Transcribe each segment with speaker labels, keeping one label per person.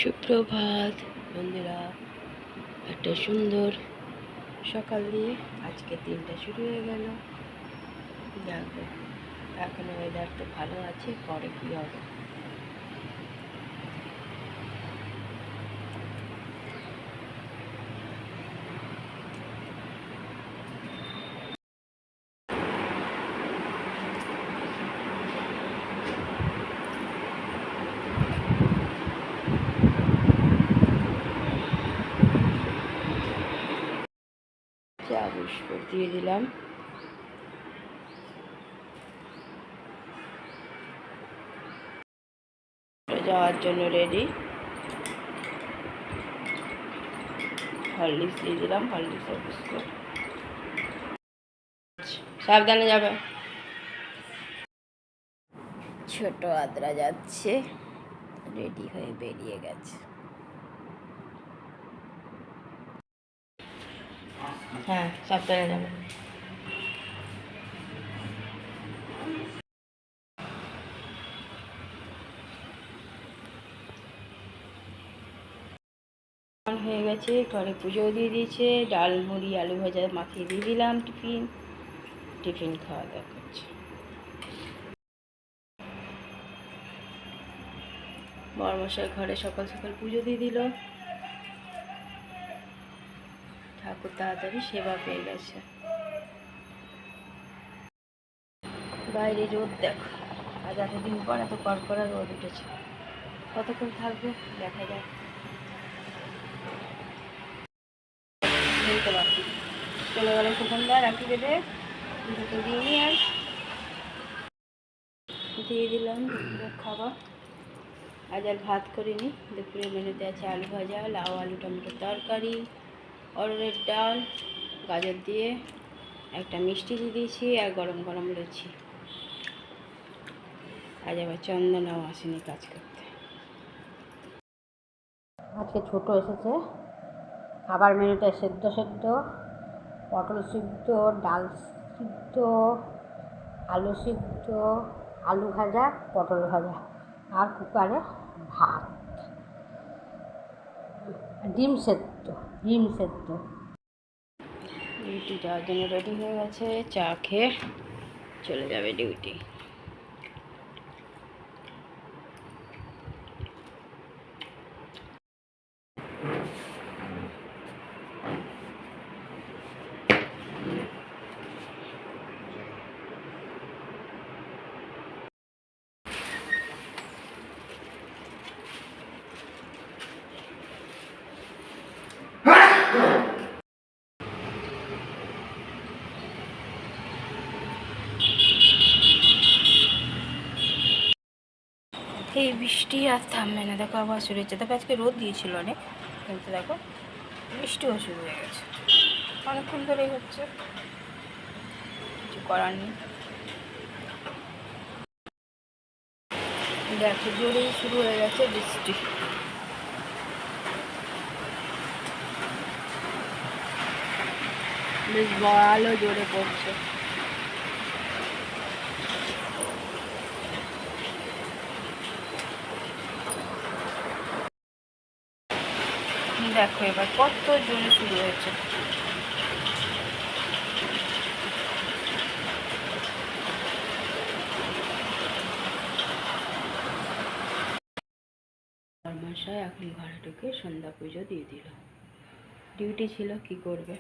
Speaker 1: সুপ্রভাত বন্ধুরা, একটা সুন্দর সকাল দিয়ে আজকে দিনটা শুরু হয়ে গেল। যাক, এখন ওয়েদার তো ভালো আছে, পরে কী হবে। চা বিস্কুট দিয়ে দিলাম। যাওয়ার জন্য রেডি। হরলিক্স দিয়ে দিলাম, হরলিক্সের বিস্কুট। সাবধানে যাবে। ছোট আদ্রা যাচ্ছে, রেডি হয়ে বেরিয়ে গেছে। হ্যাঁ, সাবধানে যাবে। হয়ে গেছে, ঘরে পুজোও দিয়ে দিয়েছে। ডাল মুড়ি আলু ভাজা মাখিয়ে দিয়ে দিলাম। টিফিন খাওয়া দাওয়া করছে। বড়মশাই ঘরে সকাল সকাল পুজো দিয়ে দিল। ঠাকুর তাড়াতাড়ি সেবা পেয়ে গেছে। বাইরে রোদ দেখো, আজ এতদিন পর এত কড়কড়া রোদ উঠেছে। কতক্ষণ থাকবে দেখা যাক। চলে গেল সুগন্ধা, রাখি বেঁধে দুটো দিয়ে নিয়ে আর দিয়ে দিলাম দুপুরের খাবার। আজ আর ভাত করিনি। দুপুরের মেনুতে আছে আলু ভাজা, লাউ আলু টমেটোর তরকারি, অরহরের ডাল, গাজর দিয়ে একটা মিষ্টি দিয়ে দিয়েছি, আর গরম গরম লুচি। আজ আবার চন্দনাও আসেনি কাজ করতে। আজকে ছোট এসেছে। খাবার মেনুতে সেদ্ধ পটল সিদ্ধ, ডাল সিদ্ধ, আলু সিদ্ধ, আলু ভাজা, পটল ভাজা, আর কুকারে ভাত, ডিম সেদ্ধ। ডিউটি যাওয়ার জন্য রেডি হয়ে গেছে। চা খেয়ে চলে যাবে ডিউটি। এই বৃষ্টি আর থামবে না, দেখো আবার শুরু হচ্ছে। তবে আজকে রোদ দিয়েছিল অনেক, কিন্তু দেখো বৃষ্টিও শুরু হয়ে গেছে। অনেকক্ষণ ধরেই হচ্ছে, কিছু করার নেই। দেখো জোরেই শুরু হয়ে গেছে বৃষ্টি। বেশ ভালো জোরে পড়ছে। দেখো এবার কত জোরে শুরু হয়েছে। মশাই এখন ঘরে ঢুকে সন্ধ্যা পুজো দিয়ে দিল। ডিউটি ছিল, কি করবে।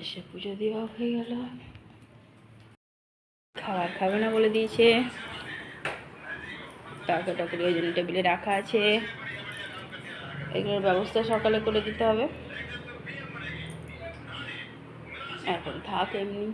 Speaker 1: এসে পুজো দেওয়া হয়ে গেল। খাবার খাবে না বলে দিয়েছে। তরকারি ওই জন্য টেবিলে রাখা আছে। এগুলোর ব্যবস্থা সকালে করে দিতে হবে। এখন থাক এমনি।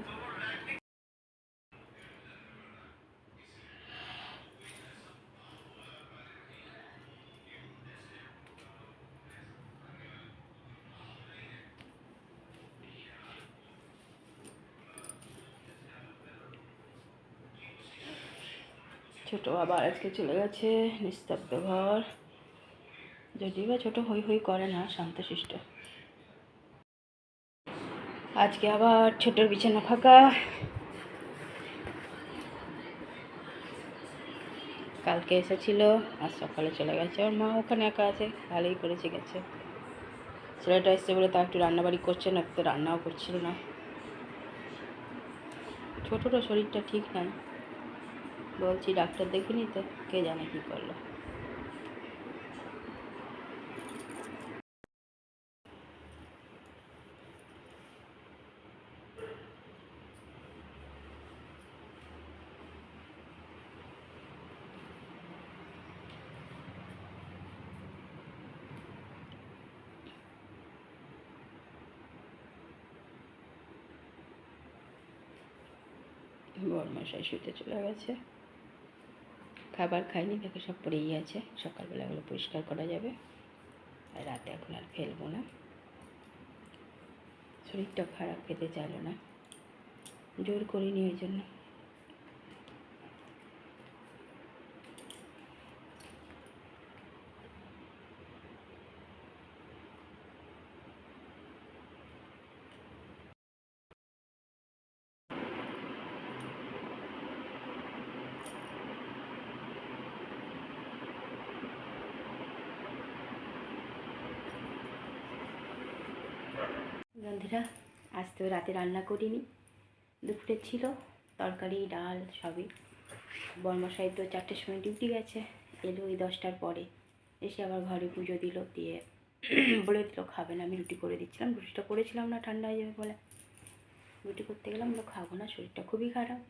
Speaker 1: ছোটো আবার আজকে চলে গেছে নিস্তব্ধ ঘর, যদিও বা ছোটো হই হই করে না, শান্তশিষ্ট। আজকে আবার ছোটোর বিছানা ফাঁকা। কালকে এসেছিল, আজ সকালে চলে গেছে। ওর মা ওখানে একা আছে, ভালোই করেছে গেছে। ছেলেটা এসছে বলে তা একটু রান্নাবাড়ি করছে, না তো রান্নাও করছিল না। ছোটোটা শরীরটা ঠিক নাই, বলছি ডাক্তার দেখিনি তো, কে জানে কী করলো। বড়মশাই শুতে চলে গেছে, খাবার খাইনি, দেখে সব পড়েই আছে। সকালবেলা এগুলো পরিষ্কার করা যাবে, আর রাতে এখন আর ফেলবো না। শরীরটা খারাপ, খেতে চাইলো না, জোর করিনি ওই জন্য। বন্ধুরা, আজ তো রাতে রান্না করিনি, দুপুরে ছিল তরকারি ডাল সবই। বড়মশাই তো 4টের সময় ডিউটি গেছে, এলো ওই 10টার পরে, এসে আবার ঘরে পুজো দিল, দিয়ে বলে দিল খাবে না। আমি রুটি করে দিচ্ছিলাম, রুটিটা করেছিলাম না, ঠান্ডা হয়ে যাবে বলে। রুটি করতে গেলাম, খাবো না, শরীরটা খুবই খারাপ।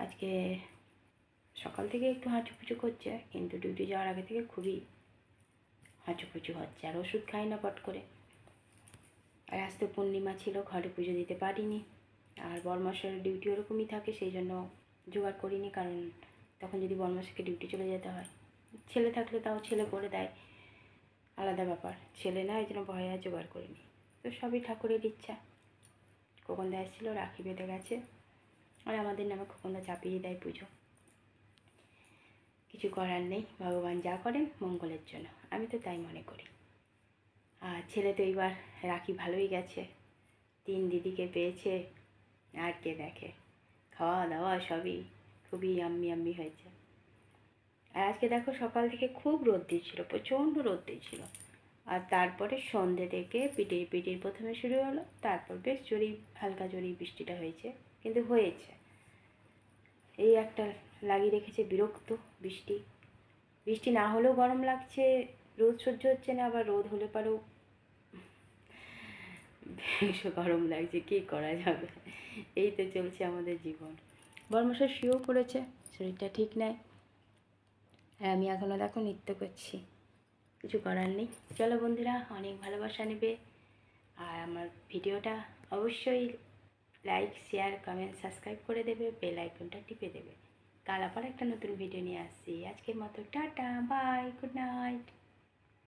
Speaker 1: আজকে সকাল থেকে একটু হাঁচুপুচু করছে, কিন্তু ডিউটি যাওয়ার আগে থেকে খুবই হাঁচুপুচু হচ্ছে, আর ওষুধ খাই না পট করে। আর আজ তো পূর্ণিমা ছিল, ঘরে পুজো দিতে পারিনি। আর বড়মশাইয়ের ডিউটি ওরকমই থাকে, সেই জন্য জোগাড় করিনি, কারণ তখন যদি বড়মশাইকে ডিউটি চলে যেতে হয়। ছেলে থাকলে তাও ছেলে করে দেয়, আলাদা ব্যাপার। ছেলে না, এই জন্য ভয়ে আর জোগাড় করিনি। তো সবই ঠাকুরের ইচ্ছা। খোকনদা এসেছিল, রাখি বেঁধে গেছে, আর আমাদের নামে খোকনদা চাপিয়ে দেয় পুজো। কিছু করার নেই, ভগবান যা করেন মঙ্গলের জন্য, আমি তো তাই মনে করি। আর ছেলে তো এইবার রাখি ভালোই গেছে, 3 দিদিকে পেয়েছে, আর কে দেখে। খাওয়া দাওয়া সবই খুবই আম্মি হয়েছে। আর আজকে দেখো সকাল থেকে খুব রোদ দিয়েছিল, প্রচণ্ড রোদ দিয়েছিল। আর তারপরে সন্ধ্যে থেকে পিটির প্রথমে শুরু হলো, তারপর বেশ হালকা জোরেই বৃষ্টিটা হয়েছে, কিন্তু হয়েছে। এই একটা লাগিয়ে রেখেছে বিরক্ত বৃষ্টি। বৃষ্টি না হলেও গরম লাগছে, রোদ সহ্য হচ্ছে না, আবার রোদ হলে পারেও বেশ গরম লাগছে, কী করা যাবে। এই তো চলছে আমাদের জীবন। বড়মশাই শুয়েও পড়েছে, শরীরটা ঠিক নেই। আর আমি এখনও দেখো নৃত্য করছি, কিছু করার নেই। চলো বন্ধুরা, অনেক ভালোবাসা নেবে, আর আমার ভিডিওটা অবশ্যই লাইক শেয়ার কমেন্ট সাবস্ক্রাইব করে দেবে, বেল আইকনটা টিপে দেবে। কাল আবার একটা নতুন ভিডিও নিয়ে আসছি। আজকের মতো টাটা, বাই, গুড নাইট।